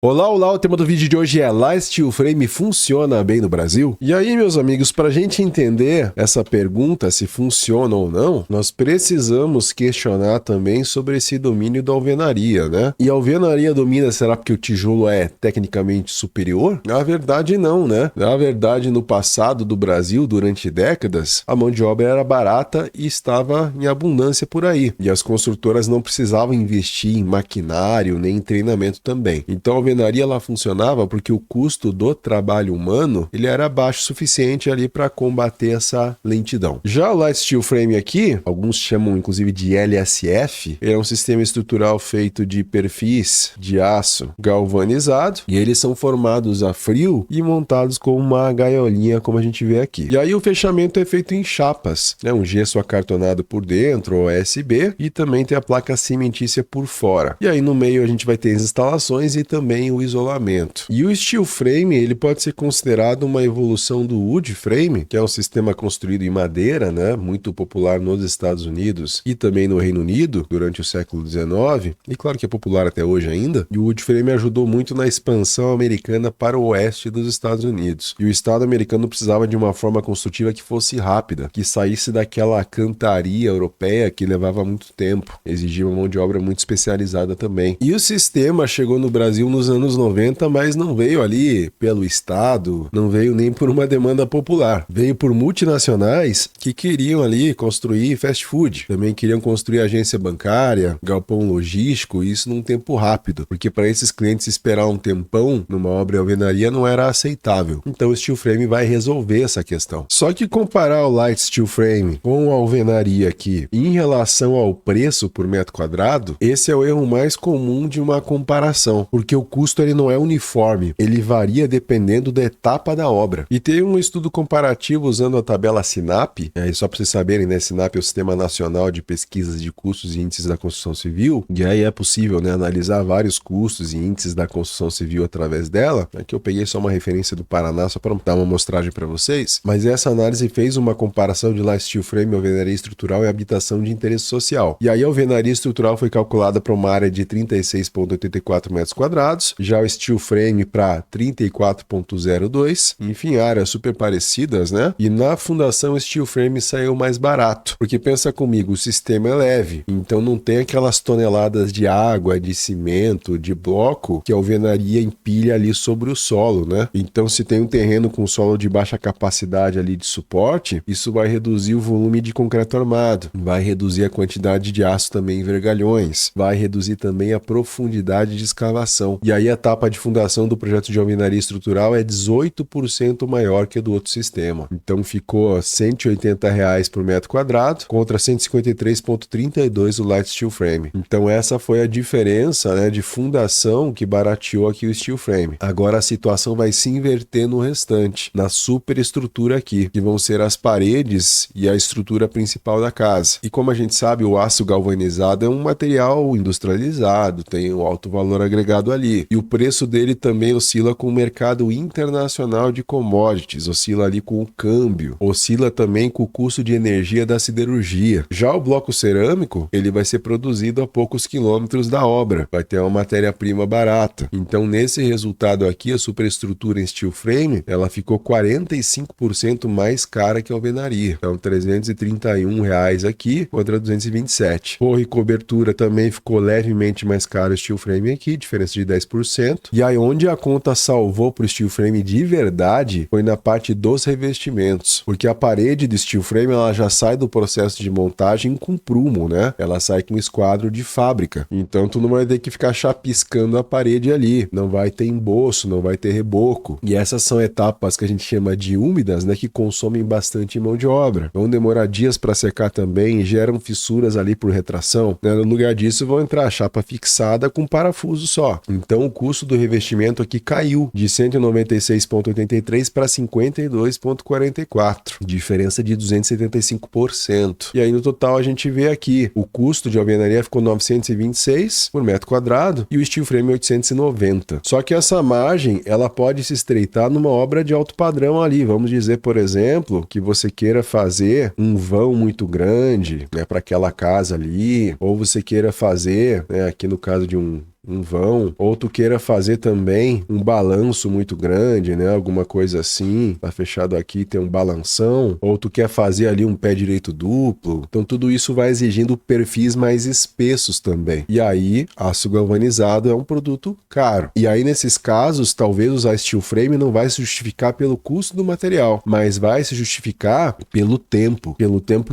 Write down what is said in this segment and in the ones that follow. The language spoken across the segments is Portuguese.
Olá, olá, o tema do vídeo de hoje é: lá Steel Frame funciona bem no Brasil? E aí, meus amigos, para a gente entender essa pergunta, se funciona ou não, nós precisamos questionar também sobre esse domínio da alvenaria, né? E a alvenaria domina, será porque o tijolo é tecnicamente superior? Na verdade, não, né? Na verdade, no passado do Brasil, durante décadas, a mão de obra era barata e estava em abundância por aí. E as construtoras não precisavam investir em maquinário nem em treinamento também. Então, a alvenaria ela funcionava porque o custo do trabalho humano ele era baixo o suficiente ali para combater essa lentidão. Já o Light Steel Frame aqui, alguns chamam inclusive de LSF, ele é um sistema estrutural feito de perfis de aço galvanizado e eles são formados a frio e montados com uma gaiolinha como a gente vê aqui. E aí o fechamento é feito em chapas, né? Um gesso acartonado por dentro, OSB, e também tem a placa cimentícia por fora. E aí no meio a gente vai ter as instalações e também o isolamento. E o steel frame, ele pode ser considerado uma evolução do wood frame, que é um sistema construído em madeira, né, muito popular nos Estados Unidos e também no Reino Unido durante o século XIX, e claro que é popular até hoje ainda. E o wood frame ajudou muito na expansão americana para o oeste dos Estados Unidos. E o Estado americano precisava de uma forma construtiva que fosse rápida, que saísse daquela cantaria europeia que levava muito tempo, exigia uma mão de obra muito especializada também. E o sistema chegou no Brasil nos anos 90, mas não veio ali pelo Estado, não veio nem por uma demanda popular. Veio por multinacionais que queriam ali construir fast food, também queriam construir agência bancária, galpão logístico, e isso num tempo rápido, porque para esses clientes esperar um tempão numa obra de alvenaria não era aceitável. Então o steel frame vai resolver essa questão. Só que comparar o light steel frame com a alvenaria aqui em relação ao preço por metro quadrado, esse é o erro mais comum de uma comparação, porque o custo ele não é uniforme, ele varia dependendo da etapa da obra. E tem um estudo comparativo usando a tabela SINAP, só para vocês saberem, né, SINAP é o Sistema Nacional de Pesquisas de Custos e Índices da Construção Civil, e aí é possível, né, analisar vários custos e índices da construção civil através dela. Aqui eu peguei só uma referência do Paraná, só para dar uma mostragem para vocês, mas essa análise fez uma comparação de light steel frame, alvenaria estrutural e habitação de interesse social. E aí a alvenaria estrutural foi calculada para uma área de 36,84 metros quadrados, já o steel frame para 34,02, enfim, áreas super parecidas, né? E na fundação o steel frame saiu mais barato, porque pensa comigo, o sistema é leve, então não tem aquelas toneladas de água, de cimento, de bloco que a alvenaria empilha ali sobre o solo, né? Então se tem um terreno com solo de baixa capacidade ali de suporte, isso vai reduzir o volume de concreto armado, vai reduzir a quantidade de aço também em vergalhões, vai reduzir também a profundidade de escavação. E aí a etapa de fundação do projeto de alvenaria estrutural é 18% maior que a do outro sistema. Então ficou R$ 180 por metro quadrado contra 153,32 o light steel frame. Então essa foi a diferença, né, de fundação que barateou aqui o steel frame. Agora a situação vai se inverter no restante, na superestrutura aqui, que vão ser as paredes e a estrutura principal da casa. E como a gente sabe, o aço galvanizado é um material industrializado, tem um alto valor agregado ali. E o preço dele também oscila com o mercado internacional de commodities, oscila ali com o câmbio, oscila também com o custo de energia da siderurgia. Já o bloco cerâmico, ele vai ser produzido a poucos quilômetros da obra, vai ter uma matéria-prima barata. Então, nesse resultado aqui, a superestrutura em steel frame, ela ficou 45% mais cara que a alvenaria. Então, R$ 331 aqui contra 227. Forro e cobertura também ficou levemente mais caro o steel frame aqui, diferença de 10%. E aí onde a conta salvou para o steel frame de verdade foi na parte dos revestimentos, porque a parede do steel frame ela já sai do processo de montagem com prumo, né? Ela sai com esquadro de fábrica. Então tu não vai ter que ficar chapiscando a parede ali, não vai ter emboço, não vai ter reboco. E essas são etapas que a gente chama de úmidas, né, que consomem bastante mão de obra. Vão demorar dias para secar também e geram fissuras ali por retração, né? No lugar disso vão entrar a chapa fixada com parafuso só. Então o custo do revestimento aqui caiu de 196,83 para 52,44, diferença de 275%. E aí no total a gente vê aqui, o custo de alvenaria ficou 926 por metro quadrado e o steel frame 890. Só que essa margem, ela pode se estreitar numa obra de alto padrão ali. Vamos dizer, por exemplo, que você queira fazer um vão muito grande, né, para aquela casa ali, ou você queira fazer, né, aqui no caso de um um vão, ou tu queira fazer também um balanço muito grande, né? Alguma coisa assim, tá fechado aqui, tem um balanção, ou tu quer fazer ali um pé direito duplo. Então tudo isso vai exigindo perfis mais espessos também. E aí, aço galvanizado é um produto caro. E aí, nesses casos, talvez usar steel frame não vai se justificar pelo custo do material, mas vai se justificar pelo tempo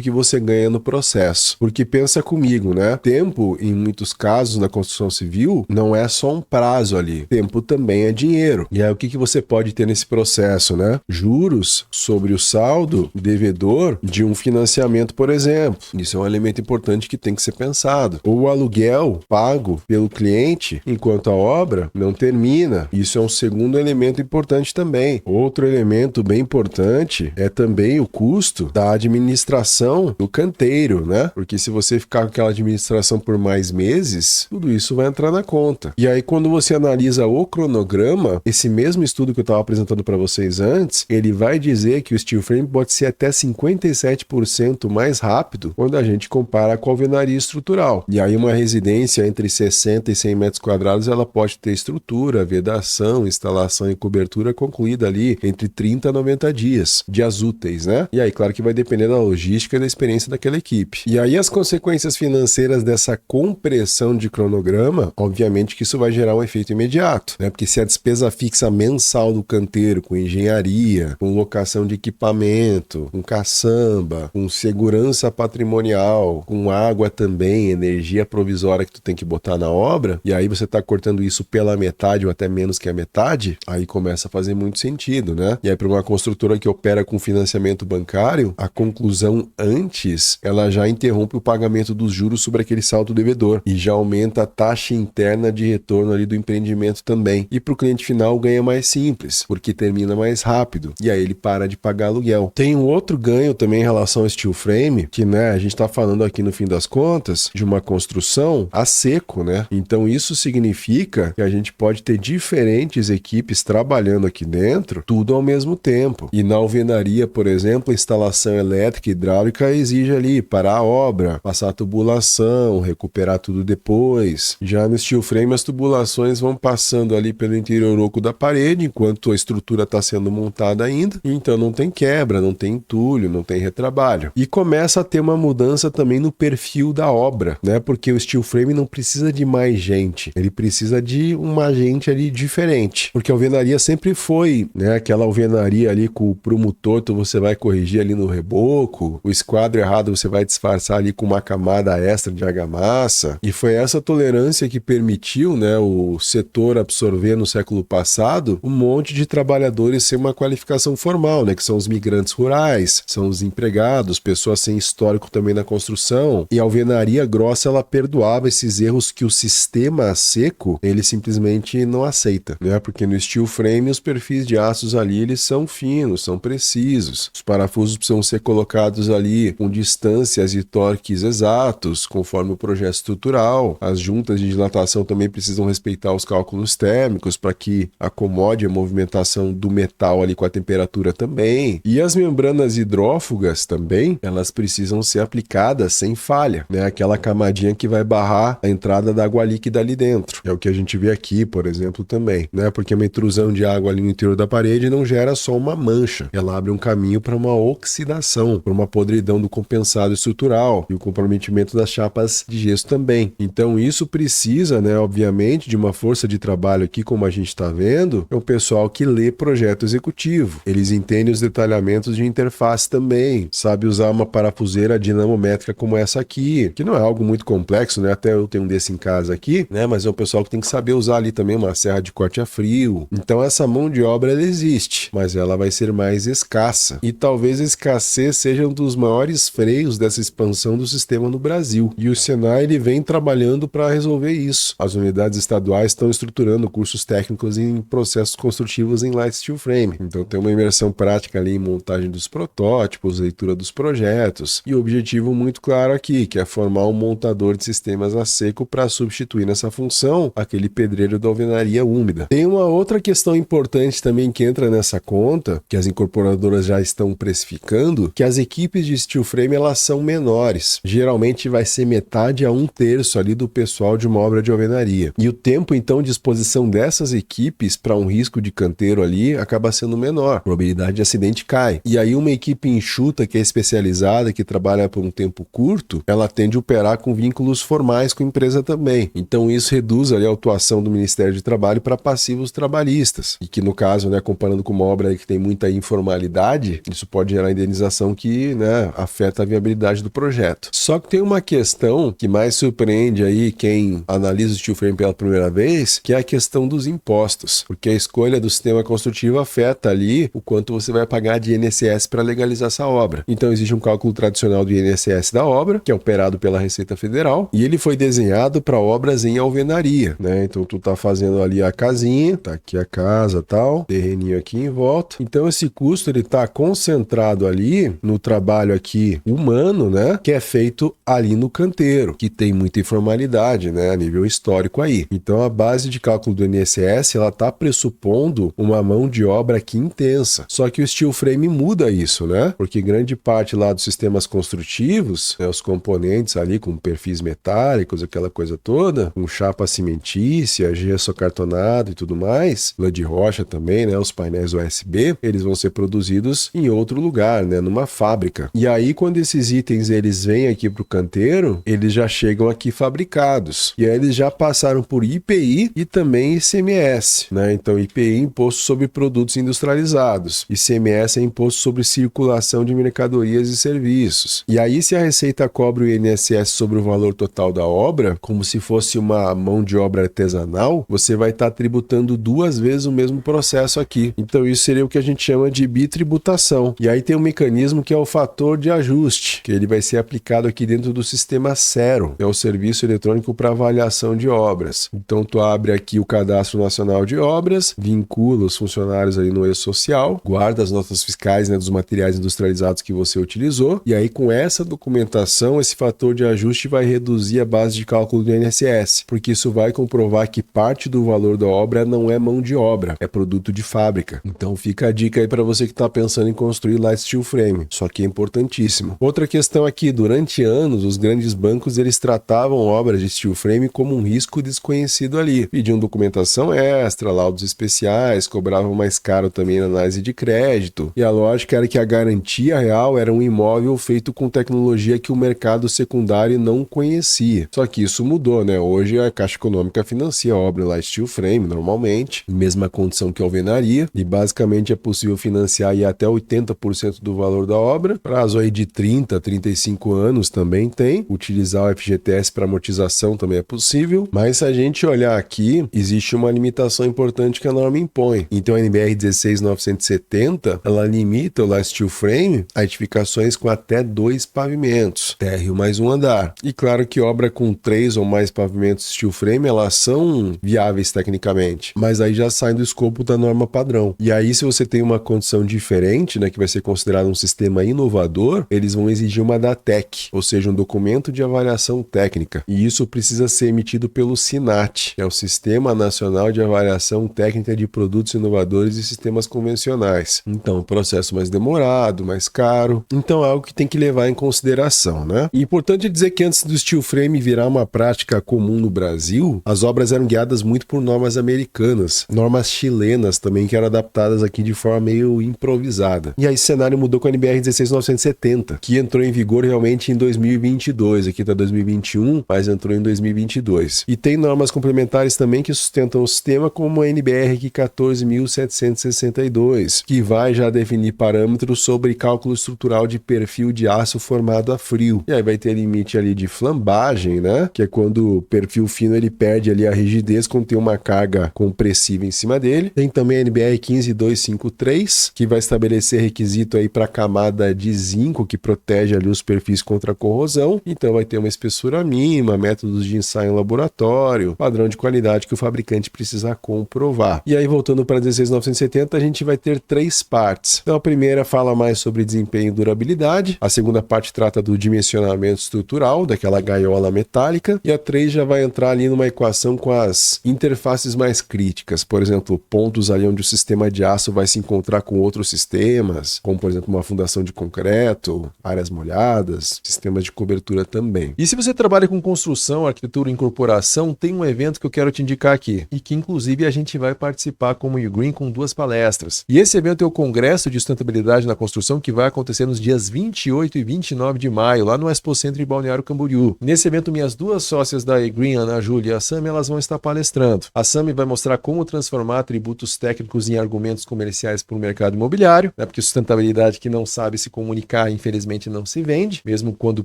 que você ganha no processo. Porque pensa comigo, né? Tempo, em muitos casos na construção civil, não é só um prazo ali. Tempo também é dinheiro. E aí, o que você pode ter nesse processo, né? Juros sobre o saldo devedor de um financiamento, por exemplo. Isso é um elemento importante que tem que ser pensado. Ou o aluguel pago pelo cliente enquanto a obra não termina. Isso é um segundo elemento importante também. Outro elemento bem importante é também o custo da administração do canteiro, né? Porque se você ficar com aquela administração por mais meses, tudo isso vai entrar na conta. E aí, quando você analisa o cronograma, esse mesmo estudo que eu estava apresentando para vocês antes, ele vai dizer que o steel frame pode ser até 57% mais rápido quando a gente compara com a alvenaria estrutural. E aí, uma residência entre 60 e 100 metros quadrados, ela pode ter estrutura, vedação, instalação e cobertura concluída ali entre 30 a 90 dias, dias úteis, né? E aí, claro que vai depender da logística e da experiência daquela equipe. E aí, as consequências financeiras dessa compressão de cronograma, obviamente que isso vai gerar um efeito imediato, né? Porque se a despesa fixa mensal do canteiro, com engenharia, com locação de equipamento, com caçamba, com segurança patrimonial, com água também, energia provisória que tu tem que botar na obra, e aí você está cortando isso pela metade ou até menos que a metade, aí começa a fazer muito sentido, né? E aí, para uma construtora que opera com financiamento bancário, a conclusão antes, ela já interrompe o pagamento dos juros sobre aquele saldo devedor e já aumenta a taxa interna de retorno ali do empreendimento também. E para o cliente final ganha mais simples, porque termina mais rápido, e aí ele para de pagar aluguel. Tem um outro ganho também em relação ao steel frame, que, né, a gente está falando aqui no fim das contas de uma construção a seco, né? Então isso significa que a gente pode ter diferentes equipes trabalhando aqui dentro, tudo ao mesmo tempo. E na alvenaria, por exemplo, a instalação elétrica e hidráulica exige ali parar a obra, passar a tubulação, recuperar tudo depois. Já no steel frame, as tubulações vão passando ali pelo interior oco da parede, enquanto a estrutura está sendo montada ainda. Então não tem quebra, não tem entulho, não tem retrabalho. E começa a ter uma mudança também no perfil da obra, né? Porque o steel frame não precisa de mais gente, ele precisa de uma gente ali diferente. Porque a alvenaria sempre foi, né, aquela alvenaria ali com o prumo torto você vai corrigir ali no reboco, o esquadro errado você vai disfarçar ali com uma camada extra de argamassa. E foi essa tolerância que permitiu, né, o setor absorver no século passado um monte de trabalhadores sem uma qualificação formal, né, que são os migrantes rurais, são os empregados, pessoas sem histórico também na construção. E a alvenaria grossa, ela perdoava esses erros que o sistema seco, ele simplesmente não aceita, né? Porque no steel frame os perfis de aços ali, eles são finos, são precisos. Os parafusos precisam ser colocados ali com distâncias e torques exatos, conforme o projeto estrutural. As juntas de dilatação também precisam respeitar os cálculos térmicos para que acomode a movimentação do metal ali com a temperatura também. E as membranas hidrófugas também, elas precisam ser aplicadas sem falha, né? Aquela camadinha que vai barrar a entrada da água líquida ali dentro. É o que a gente vê aqui, por exemplo, também, né? Porque uma intrusão de água ali no interior da parede não gera só uma mancha, ela abre um caminho para uma oxidação, para uma podridão do compensado estrutural e o comprometimento das chapas de gesso também. Então isso precisa, né, obviamente, de uma força de trabalho aqui, como a gente está vendo, é o pessoal que lê projeto executivo. Eles entendem os detalhamentos de interface também, sabe usar uma parafuseira dinamométrica como essa aqui, que não é algo muito complexo, né? Até eu tenho um desse em casa aqui, né? Mas é o pessoal que tem que saber usar ali também uma serra de corte a frio. Então essa mão de obra, ela existe, mas ela vai ser mais escassa. E talvez a escassez seja um dos maiores freios dessa expansão do sistema no Brasil. E o Senai, ele vem trabalhando para resolver isso. As unidades estaduais estão estruturando cursos técnicos em processos construtivos em light steel frame. Então tem uma imersão prática ali em montagem dos protótipos, leitura dos projetos. E o objetivo muito claro aqui, que é formar um montador de sistemas a seco para substituir nessa função aquele pedreiro da alvenaria úmida. Tem uma outra questão importante também que entra nessa conta, que as incorporadoras já estão precificando, que as equipes de steel frame, elas são menores. Geralmente vai ser metade a um terço ali do pessoal de uma obra de alvenaria alvenaria. E o tempo, então, de exposição dessas equipes para um risco de canteiro ali acaba sendo menor. A probabilidade de acidente cai. E aí uma equipe enxuta, que é especializada, que trabalha por um tempo curto, ela tende a operar com vínculos formais com a empresa também. Então isso reduz ali a atuação do Ministério de Trabalho para passivos trabalhistas. E que no caso, né, comparando com uma obra aí que tem muita informalidade, isso pode gerar indenização que, né, afeta a viabilidade do projeto. Só que tem uma questão que mais surpreende aí quem analisa o steel frame pela primeira vez, que é a questão dos impostos. Porque a escolha do sistema construtivo afeta ali o quanto você vai pagar de INSS para legalizar essa obra. Então existe um cálculo tradicional do INSS da obra, que é operado pela Receita Federal, e ele foi desenhado para obras em alvenaria, né? Então tu tá fazendo ali a casinha, tá aqui a casa, tal, terreninho aqui em volta. Então esse custo ele tá concentrado ali no trabalho aqui humano, né? Que é feito ali no canteiro, que tem muita informalidade, né? A nível histórico aí. Então a base de cálculo do INSS, ela tá pressupondo uma mão de obra aqui intensa. Só que o steel frame muda isso, né? Porque grande parte lá dos sistemas construtivos, né, os componentes ali com perfis metálicos, aquela coisa toda, com chapa cimentícia, gesso acartonado e tudo mais, lã de rocha também, né, os painéis USB, eles vão ser produzidos em outro lugar, né, numa fábrica. E aí quando esses itens eles vêm aqui pro canteiro, eles já chegam aqui fabricados. E aí eles já passaram por IPI e também ICMS, né? Então IPI, Imposto sobre Produtos Industrializados. ICMS é Imposto sobre Circulação de Mercadorias e Serviços. E aí se a Receita cobra o INSS sobre o valor total da obra, como se fosse uma mão de obra artesanal, você vai estar tributando duas vezes o mesmo processo aqui. Então isso seria o que a gente chama de bitributação. E aí tem um mecanismo que é o fator de ajuste, que ele vai ser aplicado aqui dentro do sistema SERO, que é o Serviço Eletrônico para Avaliação de Obras. Então tu abre aqui o Cadastro Nacional de Obras, vincula os funcionários ali no e-social, guarda as notas fiscais, né, dos materiais industrializados que você utilizou, e aí com essa documentação, esse fator de ajuste vai reduzir a base de cálculo do INSS, porque isso vai comprovar que parte do valor da obra não é mão de obra, é produto de fábrica. Então fica a dica aí para você que está pensando em construir light steel frame, só que é importantíssimo. Outra questão aqui, durante anos, os grandes bancos eles tratavam obras de steel frame como um risco desconhecido ali, pediam documentação extra, laudos especiais, cobravam mais caro também na análise de crédito, e a lógica era que a garantia real era um imóvel feito com tecnologia que o mercado secundário não conhecia. Só que isso mudou, né? Hoje a Caixa Econômica financia a obra light steel frame normalmente, mesma condição que a alvenaria, e basicamente é possível financiar aí até 80% do valor da obra, prazo aí de 30 a 35 anos também tem, utilizar o FGTS para amortização também é possível, mas se a gente olhar aqui, existe uma limitação importante que a norma impõe. Então a NBR 16970, ela limita o light steel frame a edificações com até 2 pavimentos, térreo mais um andar. E claro que obra com 3 ou mais pavimentos steel frame, elas são viáveis tecnicamente, mas aí já sai do escopo da norma padrão. E aí se você tem uma condição diferente, né, que vai ser considerado um sistema inovador, eles vão exigir uma DATEC, ou seja, um documento de avaliação técnica. E isso precisa ser emitido pelo SINAT, que é o Sistema Nacional de Avaliação Técnica de Produtos Inovadores e Sistemas Convencionais. Então, processo mais demorado, mais caro. Então, é algo que tem que levar em consideração, né? E importante dizer que antes do steel frame virar uma prática comum no Brasil, as obras eram guiadas muito por normas americanas, normas chilenas também, que eram adaptadas aqui de forma meio improvisada. E aí esse cenário mudou com a NBR 16970, que entrou em vigor realmente em 2022, aqui tá 2021, mas entrou em 2022. E tem normas complementares também que sustentam o sistema, como a NBR 14.762, que vai já definir parâmetros sobre cálculo estrutural de perfil de aço formado a frio. E aí vai ter limite ali de flambagem, né? Que é quando o perfil fino ele perde ali a rigidez quando tem uma carga compressiva em cima dele. Tem também a NBR 15253, que vai estabelecer requisito aí para camada de zinco que protege ali os perfis contra a corrosão. Então vai ter uma espessura mínima, métodos de ensaio em laboratório, padrão de qualidade que o fabricante precisa comprovar. E aí voltando para 16970, a gente vai ter 3 partes. Então a primeira fala mais sobre desempenho e durabilidade, a segunda parte trata do dimensionamento estrutural, daquela gaiola metálica, e a 3 já vai entrar ali numa equação com as interfaces mais críticas, por exemplo, pontos ali onde o sistema de aço vai se encontrar com outros sistemas, como por exemplo uma fundação de concreto, áreas molhadas, sistemas de cobertura também. E se você trabalha com construção, arquitetura incorporativa colaboração, tem um evento que eu quero te indicar aqui, e que inclusive a gente vai participar como Ugreen com 2 palestras. E esse evento é o Congresso de Sustentabilidade na Construção, que vai acontecer nos dias 28 e 29 de maio, lá no Expo Center em Balneário Camboriú. Nesse evento, minhas 2 sócias da Ugreen, Ana Júlia e a Sami, elas vão estar palestrando. A Sami vai mostrar como transformar atributos técnicos em argumentos comerciais para o mercado imobiliário, né? Porque sustentabilidade que não sabe se comunicar, infelizmente, não se vende, mesmo quando o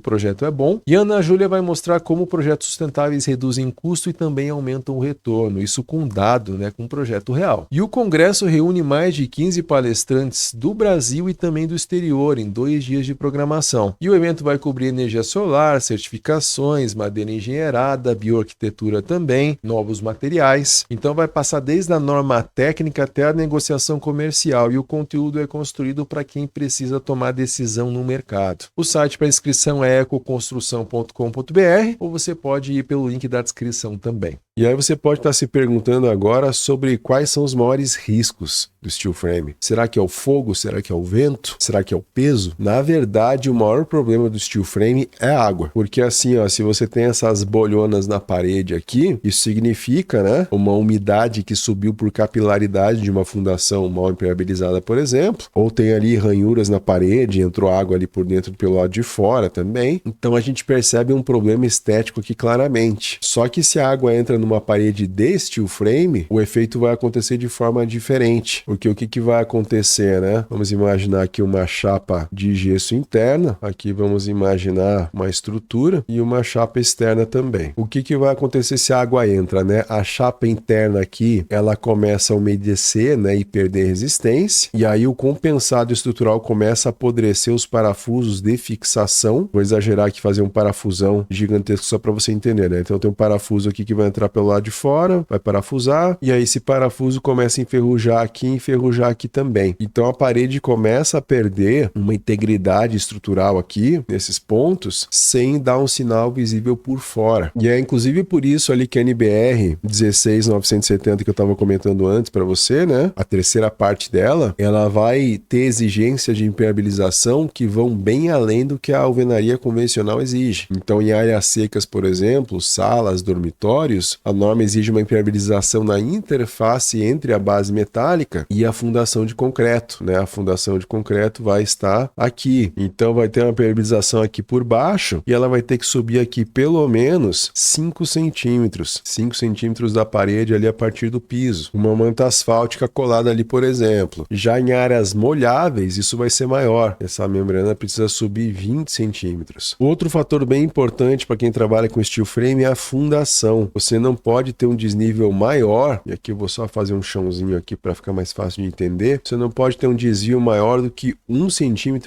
projeto é bom. E a Ana Júlia vai mostrar como projetos sustentáveis reduzem custo e também aumentam o retorno, isso com dado, né? Com um projeto real. E o congresso reúne mais de 15 palestrantes do Brasil e também do exterior em 2 dias de programação. E o evento vai cobrir energia solar, certificações, madeira engenheirada, bioarquitetura também, novos materiais. Então vai passar desde a norma técnica até a negociação comercial, e o conteúdo é construído para quem precisa tomar decisão no mercado. O site para inscrição é ecoconstrução.com.br, ou você pode ir pelo link da descrição também. E aí você pode estar se perguntando agora sobre quais são os maiores riscos do steel frame. Será que é o fogo? Será que é o vento? Será que é o peso? Na verdade, o maior problema do steel frame é a água. Porque assim, ó, se você tem essas bolhonas na parede aqui, isso significa, né, uma umidade que subiu por capilaridade de uma fundação mal impermeabilizada, por exemplo, ou tem ali ranhuras na parede, entrou água ali por dentro pelo lado de fora também. Então a gente percebe um problema estético aqui claramente. Só que se a água entra numa parede de steel frame, o efeito vai acontecer de forma diferente. Porque o que vai acontecer, né? Vamos imaginar aqui uma chapa de gesso interna, aqui vamos imaginar uma estrutura e uma chapa externa também. O que vai acontecer se a água entra, né? A chapa interna aqui, ela começa a umedecer, né, e perder resistência, e aí o compensado estrutural começa a apodrecer os parafusos de fixação. Vou exagerar aqui, fazer um parafusão gigantesco só para você entender, né? Então tem um parafuso aqui que vai entrar pelo lado de fora, vai parafusar, e aí esse parafuso começa a enferrujar aqui e enferrujar aqui também. Então a parede começa a perder uma integridade estrutural aqui, nesses pontos, sem dar um sinal visível por fora. E é inclusive por isso ali que a NBR 16970 que eu estava comentando antes para você, né? A terceira parte dela, ela vai ter exigências de impermeabilização que vão bem além do que a alvenaria convencional exige. Então em áreas secas, por exemplo, salas, dormitórios, a norma exige uma impermeabilização na interface entre a base metálica e a fundação de concreto, né? A fundação de concreto vai estar aqui. Então vai ter uma impermeabilização aqui por baixo e ela vai ter que subir aqui pelo menos 5 centímetros. 5 centímetros da parede ali a partir do piso. Uma manta asfáltica colada ali, por exemplo. Já em áreas molháveis, isso vai ser maior. Essa membrana precisa subir 20 centímetros. Outro fator bem importante para quem trabalha com steel frame é a fundação. Você não pode ter um desnível maior, e aqui eu vou só fazer um chãozinho aqui para ficar mais fácil de entender. Você não pode ter um desvio maior do que 1,5 centímetro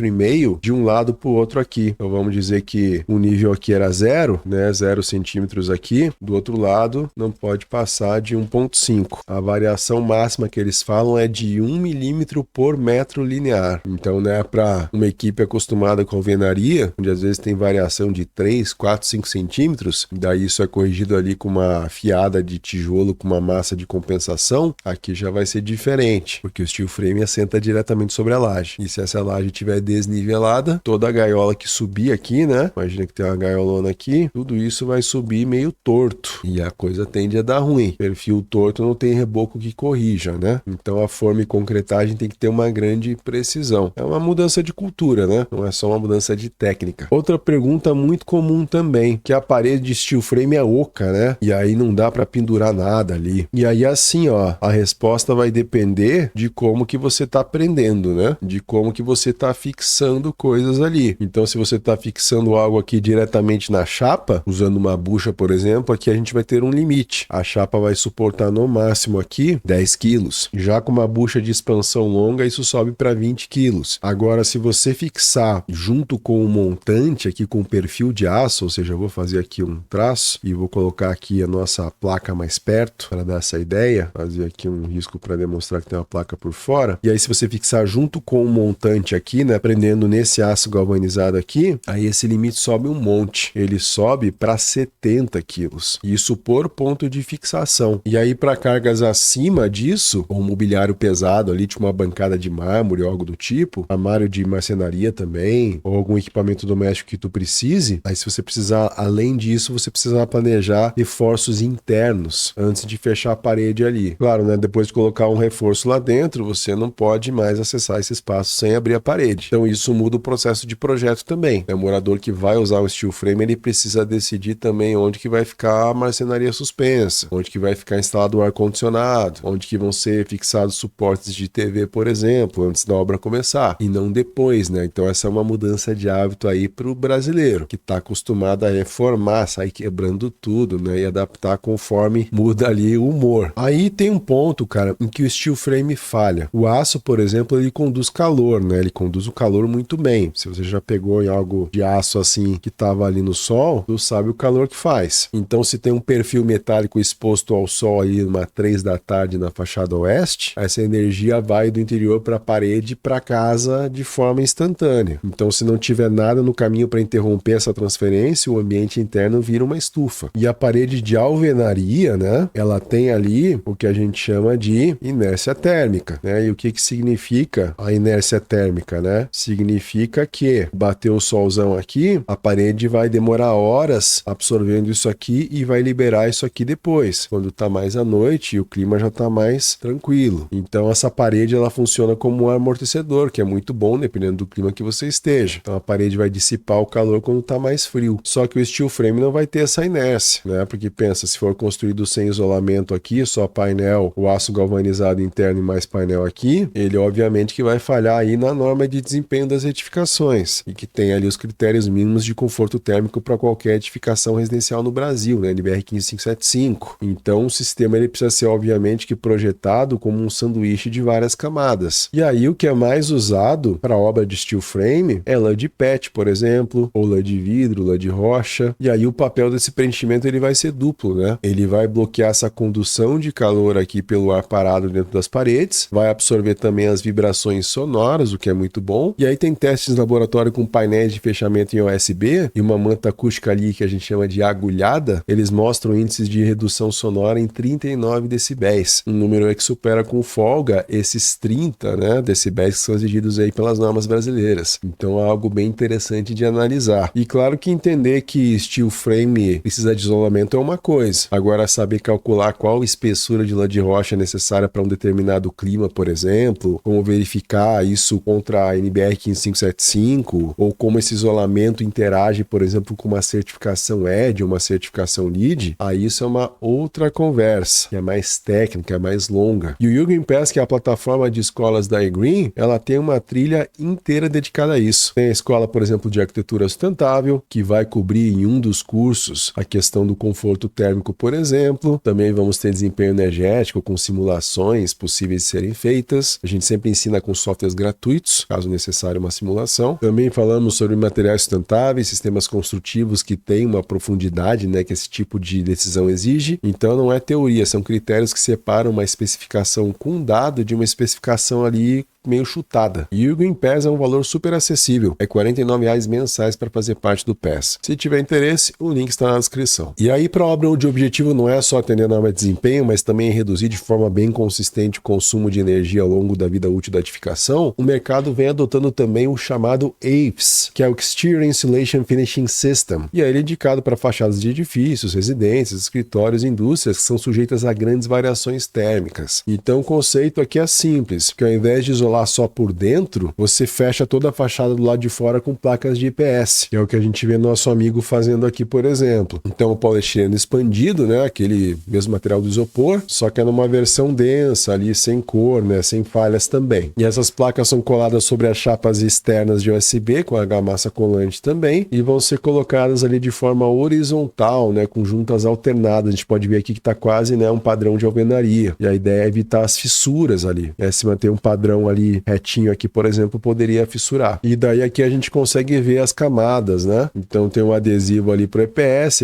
de um lado para o outro aqui. Então vamos dizer que o nível aqui era 0, né? 0 centímetros aqui. Do outro lado não pode passar de 1,5. A variação máxima que eles falam é de 1 milímetro por metro linear. Então, né, para uma equipe acostumada com alvenaria, onde às vezes tem variação de 3, 4, 5 centímetros, daí isso é corrigido ali com uma fiada de tijolo com uma massa de compensação, aqui já vai ser diferente, porque o steel frame assenta diretamente sobre a laje. E se essa laje estiver desnivelada, toda a gaiola que subir aqui, né? Imagina que tem uma gaiolona aqui, tudo isso vai subir meio torto. E a coisa tende a dar ruim. Perfil torto não tem reboco que corrija, né? Então a forma e concretagem tem que ter uma grande precisão. É uma mudança de cultura, né? Não é só uma mudança de técnica. Outra pergunta muito comum também, que a parede de steel frame é oca, né? E aí não dá para pendurar nada ali. E aí assim, ó, a resposta vai depender de como que você tá aprendendo, né? De como que você tá fixando coisas ali. Então se você tá fixando algo aqui diretamente na chapa, usando uma bucha, por exemplo, aqui a gente vai ter um limite. A chapa vai suportar no máximo aqui 10 quilos. Já com uma bucha de expansão longa, isso sobe para 20 quilos. Agora, se você fixar junto com o montante aqui com o perfil de aço, ou seja, eu vou fazer aqui um traço e vou colocar aqui a nossa essa placa mais perto para dar essa ideia, fazer aqui um risco para demonstrar que tem uma placa por fora. E aí se você fixar junto com o montante aqui, né, prendendo nesse aço galvanizado aqui, aí esse limite sobe um monte. Ele sobe para 70 quilos. Isso por ponto de fixação. E aí para cargas acima disso, ou um mobiliário pesado ali, tipo uma bancada de mármore ou algo do tipo, armário de marcenaria também, ou algum equipamento doméstico que tu precise, aí se você precisar, além disso, você precisa planejar reforços internos antes de fechar a parede ali. Claro, né, depois de colocar um reforço lá dentro, você não pode mais acessar esse espaço sem abrir a parede. Então isso muda o processo de projeto também. O morador que vai usar o steel frame, ele precisa decidir também onde que vai ficar a marcenaria suspensa, onde que vai ficar instalado o ar-condicionado, onde que vão ser fixados suportes de TV, por exemplo, antes da obra começar, e não depois, né? Então essa é uma mudança de hábito aí para o brasileiro, que está acostumado a reformar, sair quebrando tudo, né? E adaptar conforme muda ali o humor. Aí tem um ponto, cara, em que o steel frame falha. O aço, por exemplo, ele conduz calor, né? Ele conduz o calor muito bem. Se você já pegou em algo de aço assim que estava ali no sol, tu sabe o calor que faz. Então, se tem um perfil metálico exposto ao sol aí uma 3 da tarde na fachada oeste, essa energia vai do interior para a parede para casa de forma instantânea. Então, se não tiver nada no caminho para interromper essa transferência, o ambiente interno vira uma estufa. E a parede de alvenaria, né? Ela tem ali o que a gente chama de inércia térmica, né? E o que significa a inércia térmica, né? Significa que bateu o solzão aqui, a parede vai demorar horas absorvendo isso aqui e vai liberar isso aqui depois, quando tá mais à noite e o clima já tá mais tranquilo. Então essa parede ela funciona como um amortecedor, que é muito bom dependendo do clima que você esteja. Então a parede vai dissipar o calor quando tá mais frio. Só que o steel frame não vai ter essa inércia, né? Porque pensa, se for construído sem isolamento aqui, só painel, o aço galvanizado interno e mais painel aqui, ele obviamente que vai falhar aí na norma de desempenho das edificações e que tem ali os critérios mínimos de conforto térmico para qualquer edificação residencial no Brasil, né? NBR 15575. Então o sistema ele precisa ser obviamente que projetado como um sanduíche de várias camadas. E aí o que é mais usado para obra de steel frame é lã de PET, por exemplo, ou lã de vidro, lã de rocha. E aí o papel desse preenchimento ele vai ser duplo, né? Ele vai bloquear essa condução de calor aqui pelo ar parado dentro das paredes, vai absorver também as vibrações sonoras, o que é muito bom. E aí tem testes em laboratório com painéis de fechamento em USB e uma manta acústica ali que a gente chama de agulhada. Eles mostram índices de redução sonora em 39 decibéis, um número que supera com folga esses 30, né, decibéis que são exigidos aí pelas normas brasileiras. Então é algo bem interessante de analisar. E claro que entender que steel frame precisa de isolamento é uma coisa. Agora saber calcular qual espessura de lã de rocha é necessária para um determinado clima, por exemplo, como verificar isso contra a NBR 15575, ou como esse isolamento interage, por exemplo, com uma certificação ED, uma certificação LEED, aí isso é uma outra conversa, que é mais técnica, é mais longa. E o Jürgen Pass, que é a plataforma de escolas da eGreen, ela tem uma trilha inteira dedicada a isso. Tem a escola, por exemplo, de arquitetura sustentável, que vai cobrir em um dos cursos a questão do conforto térmico, por exemplo. Também vamos ter desempenho energético com simulações possíveis de serem feitas. A gente sempre ensina com softwares gratuitos, caso necessário uma simulação. Também falamos sobre materiais sustentáveis, sistemas construtivos que têm uma profundidade, né, que esse tipo de decisão exige. Então não é teoria, são critérios que separam uma especificação com dado de uma especificação ali meio chutada. E o Green Pass é um valor super acessível. É R$ 49,00 mensais para fazer parte do Pass. Se tiver interesse, o link está na descrição. E aí, para a obra onde o objetivo não é só atender a norma de desempenho, mas também reduzir de forma bem consistente o consumo de energia ao longo da vida útil da edificação, o mercado vem adotando também o chamado AIFS, que é o Exterior Insulation Finishing System. E aí ele é indicado para fachadas de edifícios, residências, escritórios e indústrias que são sujeitas a grandes variações térmicas. Então o conceito aqui é simples, porque ao invés de isolar só por dentro, você fecha toda a fachada do lado de fora com placas de EPS, que é o que a gente vê nosso amigo fazendo aqui, por exemplo. Então o poliestireno expandido, né, aquele mesmo material do isopor, só que é numa versão densa ali, sem cor, né, sem falhas também. E essas placas são coladas sobre as chapas externas de USB com argamassa colante também e vão ser colocadas ali de forma horizontal, né, com juntas alternadas. A gente pode ver aqui que está quase, né, um padrão de alvenaria. E a ideia é evitar as fissuras ali, se manter um padrão ali ali retinho aqui, por exemplo, poderia fissurar. E daí aqui a gente consegue ver as camadas, né? Então tem um adesivo ali pro EPS,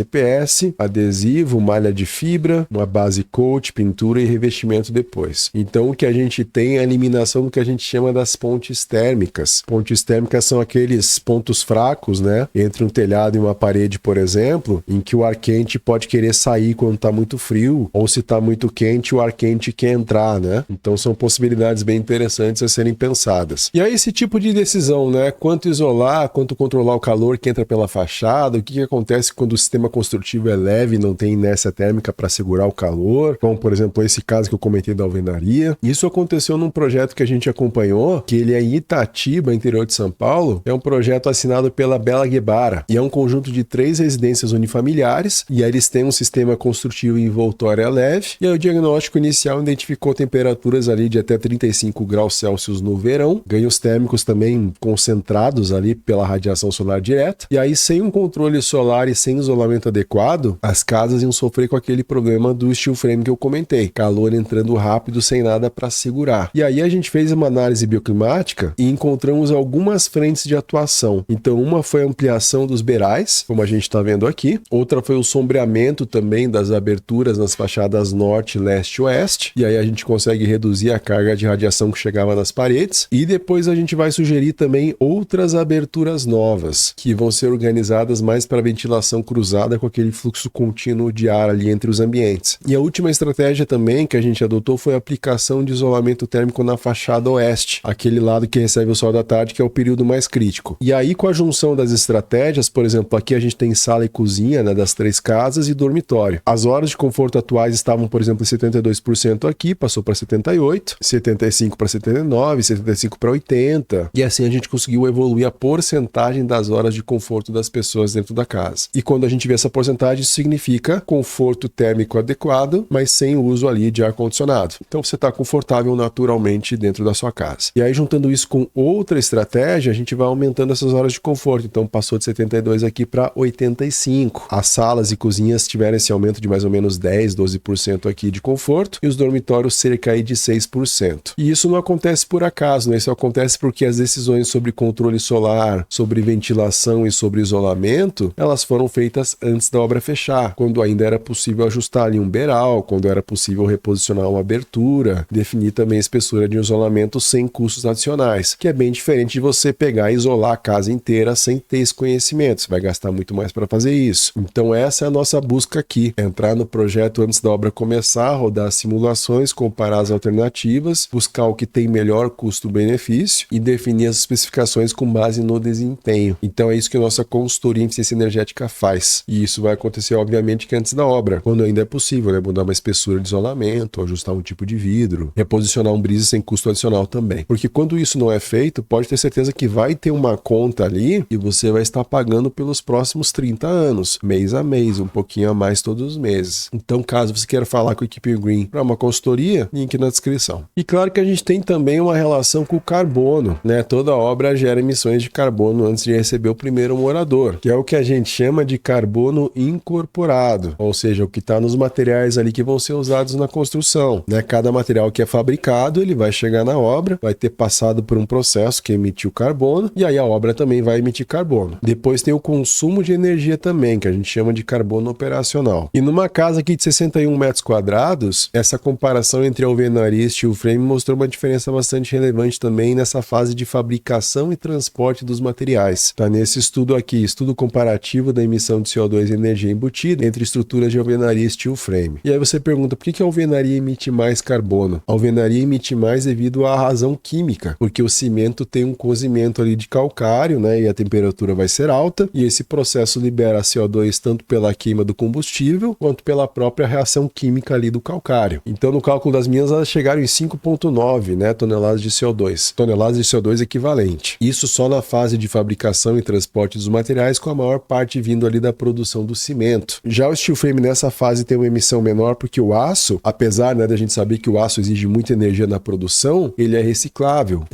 adesivo, malha de fibra, uma base coat, pintura e revestimento depois. Então o que a gente tem é a eliminação do que a gente chama das pontes térmicas. Pontes térmicas são aqueles pontos fracos, né? Entre um telhado e uma parede, por exemplo, em que o ar quente pode querer sair quando está muito frio, ou se está muito quente, o ar quente quer entrar, né? Então são possibilidades bem interessantes a serem pensadas. E aí esse tipo de decisão, né? Quanto isolar, quanto controlar o calor que entra pela fachada, o que acontece quando o sistema construtivo é leve e não tem inércia térmica para segurar o calor, como por exemplo esse caso que eu comentei da alvenaria. Isso aconteceu num projeto que a gente acompanhou, que ele é em Itatiba, interior de São Paulo. É um projeto assinado pela Bela Guevara e é um conjunto de 3 residências unifamiliares, e aí eles têm um sistema construtivo envoltória leve, e aí o diagnóstico inicial identificou temperaturas ali de até 35 graus Celsius no verão, ganhos térmicos também concentrados ali pela radiação solar direta, e aí sem um controle solar e sem isolamento adequado, as casas iam sofrer com aquele problema do steel frame que eu comentei, calor entrando rápido sem nada para segurar. E aí a gente fez uma análise bioclimática e encontramos algumas frentes de atuação. Então uma foi a ampliação dos beirais, como a gente está vendo aqui, outra foi o sombreamento também das aberturas nas fachadas norte, leste e oeste, e aí a gente consegue reduzir a carga de radiação que chegava nas paredes, e depois a gente vai sugerir também outras aberturas novas, que vão ser organizadas mais para ventilação cruzada com aquele fluxo contínuo de ar ali entre os ambientes. E a última estratégia também que a gente adotou foi a aplicação de isolamento térmico na fachada oeste, aquele lado que recebe o sol da tarde, que é o período mais crítico. E aí com a junção das estratégias, por exemplo, aqui a gente tem sala e cozinha, né, das 3 casas e dormitório. As horas de conforto atuais estavam, por exemplo, em 72% aqui, passou para 78%, 75% para 79%, 75% para 80%, e assim a gente conseguiu evoluir a porcentagem das horas de conforto das pessoas dentro da casa. E quando a gente vê essa porcentagem, isso significa conforto térmico adequado, mas sem o uso ali de ar-condicionado. Então você está confortável naturalmente dentro da sua casa. E aí juntando isso com outra estratégia, a gente vai aumentando essas horas de conforto. Então passou de 72% aqui para 85%. As salas e cozinhas tiveram esse aumento de mais ou menos 10, 12% aqui de conforto, e os dormitórios cerca aí de 6%. E isso não acontece por acaso, né? Isso acontece porque as decisões sobre controle solar, sobre ventilação e sobre isolamento, elas foram feitas antes da obra fechar, quando ainda era possível ajustar ali um beiral, quando era possível reposicionar uma abertura, definir também a espessura de isolamento sem custos adicionais, que é bem diferente de você pegar e isolar a casa inteira sem ter esse conhecimento. Você vai gastar muito mais para fazer isso. Então essa é a nossa busca aqui, entrar no projeto antes da obra começar, rodar simulações, comparar as alternativas, buscar o que tem melhor custo-benefício e definir as especificações com base no desempenho. Então é isso que a nossa consultoria em eficiência energética faz. E isso vai acontecer, obviamente, que antes da obra, quando ainda é possível, né? Mudar uma espessura de isolamento, ajustar um tipo de vidro, reposicionar um brise sem custo adicional também. Porque quando isso não é feito, pode ter certeza que vai ter uma conta ali e você vai estar pagando pelos próximos 30 anos, mês a mês, um pouquinho a mais todos os meses. Então, caso você queira falar com a equipe Green para uma consultoria, link na descrição. E claro que a gente tem também uma relação com o carbono, né? Toda obra gera emissões de carbono antes de receber o primeiro morador, que é o que a gente chama de carbono incorporado, ou seja, o que está nos materiais ali que vão ser usados na construção, né? Cada material que é fabricado, ele vai chegar na obra, vai ter passado por um processo que emitiu carbono, e aí a obra também vai emitir carbono. Depois tem o consumo de energia também, que a gente chama de carbono operacional. E numa casa aqui de 61 metros quadrados, essa comparação entre alvenaria e steel frame mostrou uma diferença bastante relevante também nessa fase de fabricação e transporte dos materiais. Tá nesse estudo aqui, estudo comparativo da emissão de CO2 e energia embutida entre estruturas de alvenaria e steel frame. E aí você pergunta, por que a alvenaria emite mais carbono? A alvenaria emite mais devido à razão química, porque o cimento tem um cozimento ali de calcário, né, e a temperatura vai ser alta, e esse processo libera CO2 tanto pela queima do combustível, quanto pela própria reação química ali do calcário. Então, no cálculo das minhas, elas chegaram em 5,9, né, toneladas de CO2. Toneladas de CO2 equivalente. Isso só na fase de fabricação e transporte dos materiais, com a maior parte vindo ali da produção do cimento. Já o steel frame nessa fase tem uma emissão menor, porque o aço, apesar, né, da gente saber que o aço exige muita energia na produção, ele é reciclável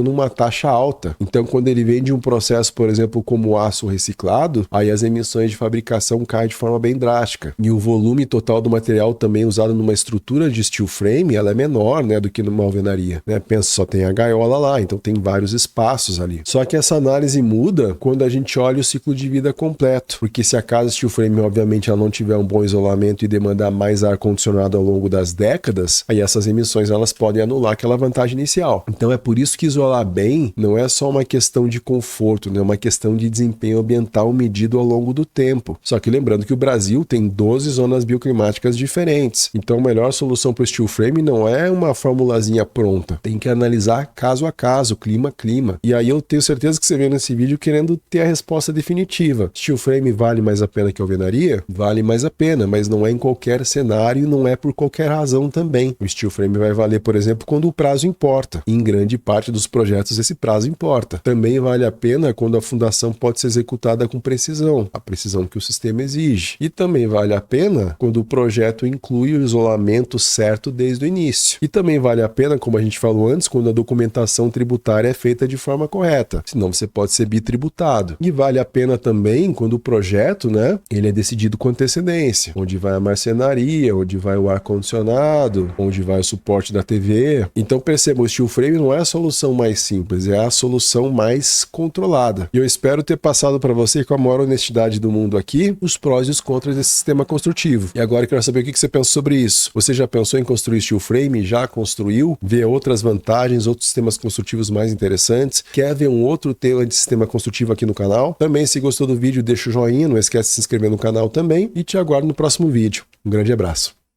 numa taxa alta. Então, quando ele vem de um processo, por exemplo, como o aço reciclado, aí as emissões de fabricação caem de forma bem drástica. E o volume total do material também usado numa estrutura de steel frame, ela é menor, né, do que numa alvenaria, né? Pensa, só tem a gaiola lá, então tem vários espaços ali. Só que essa análise muda quando a gente olha o ciclo de vida completo, porque se a casa steel frame, obviamente, ela não tiver um bom isolamento e demandar mais ar-condicionado ao longo das décadas, aí essas emissões elas podem anular aquela vantagem inicial. Então é por isso que isolar bem não é só uma questão de conforto, né? É uma questão de desempenho ambiental medido ao longo do tempo. Só que lembrando que o Brasil tem 12 zonas bioclimáticas diferentes. Então a melhor solução para o steel frame não é uma formulazinha pronta. Tem que analisar caso a caso, clima a clima. E aí eu tenho certeza que você vê nesse vídeo querendo ter a resposta definitiva. Steel frame vale mais a pena que alvenaria? Vale mais a pena, mas não é em qualquer cenário e não é por qualquer razão também. O steel frame vai valer, por exemplo, quando o prazo importa. Em grande parte dos projetos esse prazo importa. Também vale a pena quando a fundação pode ser executada com precisão, a precisão que o sistema exige. E também vale a pena quando o projeto inclui o isolamento certo desde o início. E também vale a pena, como a gente falou antes, quando a documentação tributária é feita de forma correta. Senão você pode ser bitributado. E vale a pena também quando o projeto, né, ele é decidido com antecedência. Onde vai a marcenaria, onde vai o ar-condicionado, onde vai o suporte da TV. Então perceba, o steel frame não é a solução mais simples, é a solução mais controlada. E eu espero ter passado para você com a maior honestidade do mundo aqui os prós e os contras desse sistema construtivo. E agora eu quero saber o que você pensa sobre isso. Você já pensou em construir steel frame? Já construiu? Vê outras vantagens, outros sistemas construtivos mais interessantes? Quer ver um outro tema de sistema construtivo aqui no canal? Também, se gostou do vídeo, deixa o joinha, não esquece de se inscrever no canal também e te aguardo no próximo vídeo. Um grande abraço.